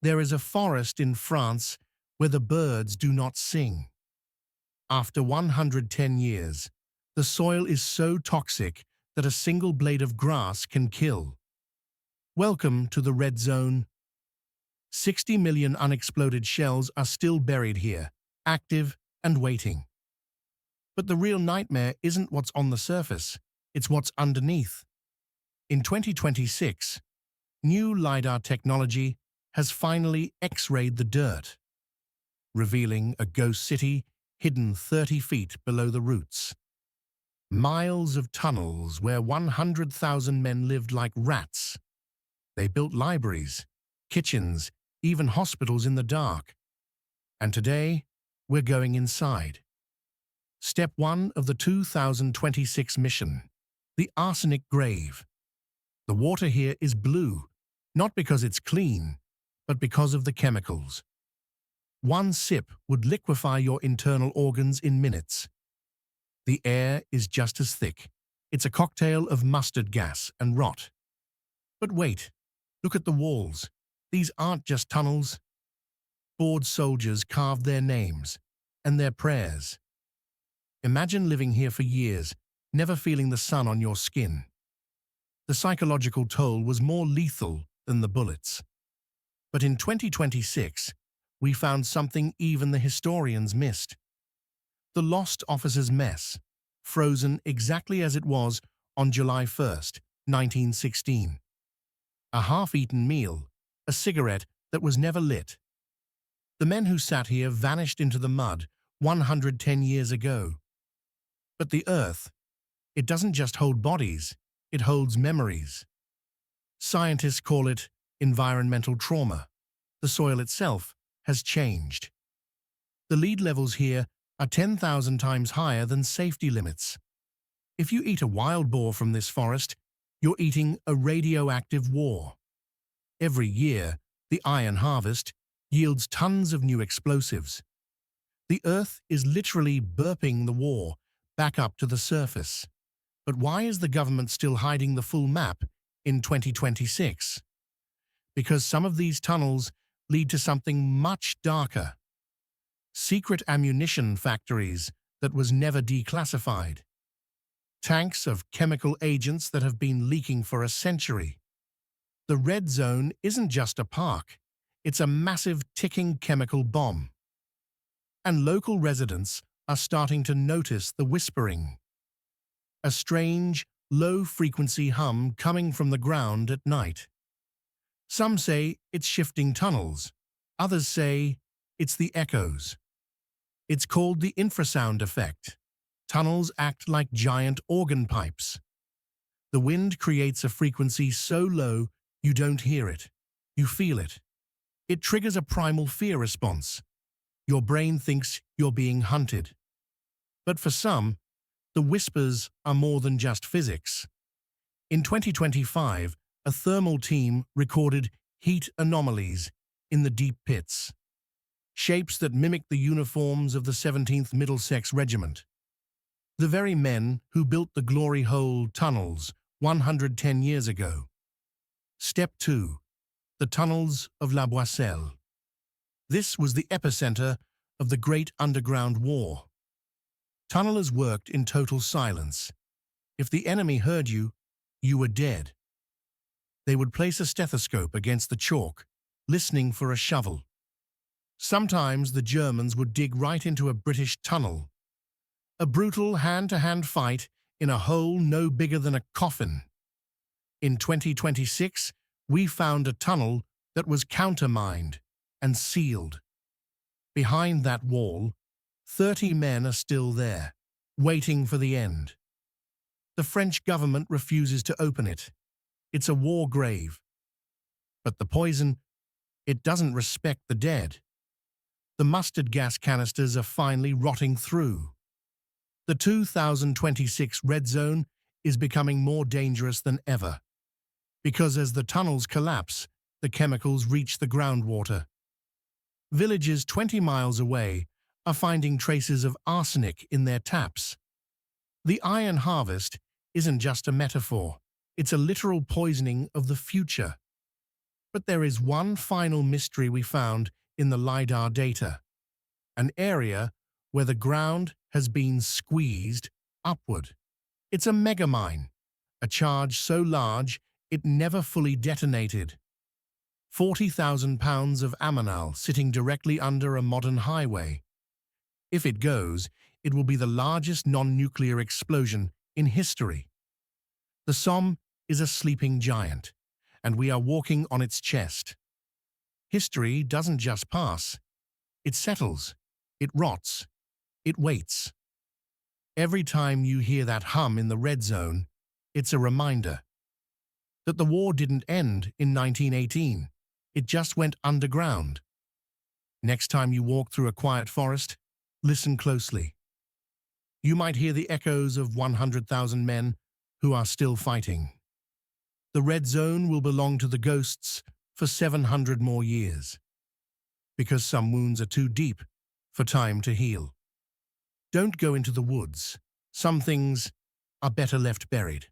There is a forest in France where the birds do not sing. After 110 years, the soil is so toxic that a single blade of grass can kill. Welcome to the red zone. 60 million unexploded shells are still buried here, active and waiting. But the real nightmare isn't what's on the surface, it's what's underneath. In 2026, new LiDAR technology has finally X-rayed the dirt, revealing a ghost city hidden 30 feet below the roots. Miles of tunnels where 100,000 men lived like rats. They built libraries, kitchens, even hospitals in the dark. And today, we're going inside. Step 1 of the 2026 mission, the arsenic grave. The water here is blue, not because it's clean, but because of the chemicals. One sip would liquefy your internal organs in minutes. The air is just as thick. It's a cocktail of mustard gas and rot. But wait, look at the walls. These aren't just tunnels. Bored soldiers carved their names and their prayers. Imagine living here for years, never feeling the sun on your skin. The psychological toll was more lethal than the bullets. But in 2026, we found something even the historians missed. The lost officer's mess, frozen exactly as it was on July 1st, 1916. A half-eaten meal, a cigarette that was never lit. The men who sat here vanished into the mud 110 years ago. But the earth, it doesn't just hold bodies, it holds memories. Scientists call it environmental trauma. The soil itself has changed. The lead levels here are 10,000 times higher than safety limits. If you eat a wild boar from this forest, you're eating a radioactive war. Every year, the iron harvest yields tons of new explosives. The earth is literally burping the war back up to the surface. But why is the government still hiding the full map in 2026? Because some of these tunnels lead to something much darker. Secret ammunition factories that was never declassified. Tanks of chemical agents that have been leaking for a century. The red zone isn't just a park, it's a massive ticking chemical bomb. And local residents are starting to notice the whispering. A strange, low-frequency hum coming from the ground at night. Some say it's shifting tunnels, others say it's the echoes. It's called the infrasound effect. Tunnels act like giant organ pipes. The wind creates a frequency so low you don't hear it, you feel it. It triggers a primal fear response. Your brain thinks you're being hunted. But for some, the whispers are more than just physics. In 2025, a thermal team recorded heat anomalies in the deep pits. Shapes that mimic the uniforms of the 17th Middlesex Regiment. The very men who built the Glory Hole tunnels 110 years ago. Step 2. The tunnels of La Boisselle. This was the epicenter of the Great Underground War. Tunnelers worked in total silence. If the enemy heard you, you were dead. They would place a stethoscope against the chalk, listening for a shovel. Sometimes the Germans would dig right into a British tunnel. A brutal hand-to-hand fight in a hole no bigger than a coffin. In 2026, we found a tunnel that was countermined and sealed. Behind that wall, 30 men are still there, waiting for the end. The French government refuses to open it. It's a war grave. But the poison, it doesn't respect the dead. The mustard gas canisters are finally rotting through. The 2026 red zone is becoming more dangerous than ever. Because as the tunnels collapse, the chemicals reach the groundwater. Villages 20 miles away are finding traces of arsenic in their taps. The iron harvest isn't just a metaphor, it's a literal poisoning of the future. But there is one final mystery we found in the LiDAR data, an area where the ground has been squeezed upward. It's a megamine, a charge so large it never fully detonated. 40,000 pounds of ammonal sitting directly under a modern highway. If it goes, it will be the largest non-nuclear explosion in history. The Somme is a sleeping giant, and we are walking on its chest. History doesn't just pass. It settles. It rots. It waits. Every time you hear that hum in the red zone, it's a reminder that the war didn't end in 1918. It just went underground. Next time you walk through a quiet forest, listen closely. You might hear the echoes of 100,000 men who are still fighting. The red zone will belong to the ghosts for 700 more years, because some wounds are too deep for time to heal. Don't go into the woods. Some things are better left buried.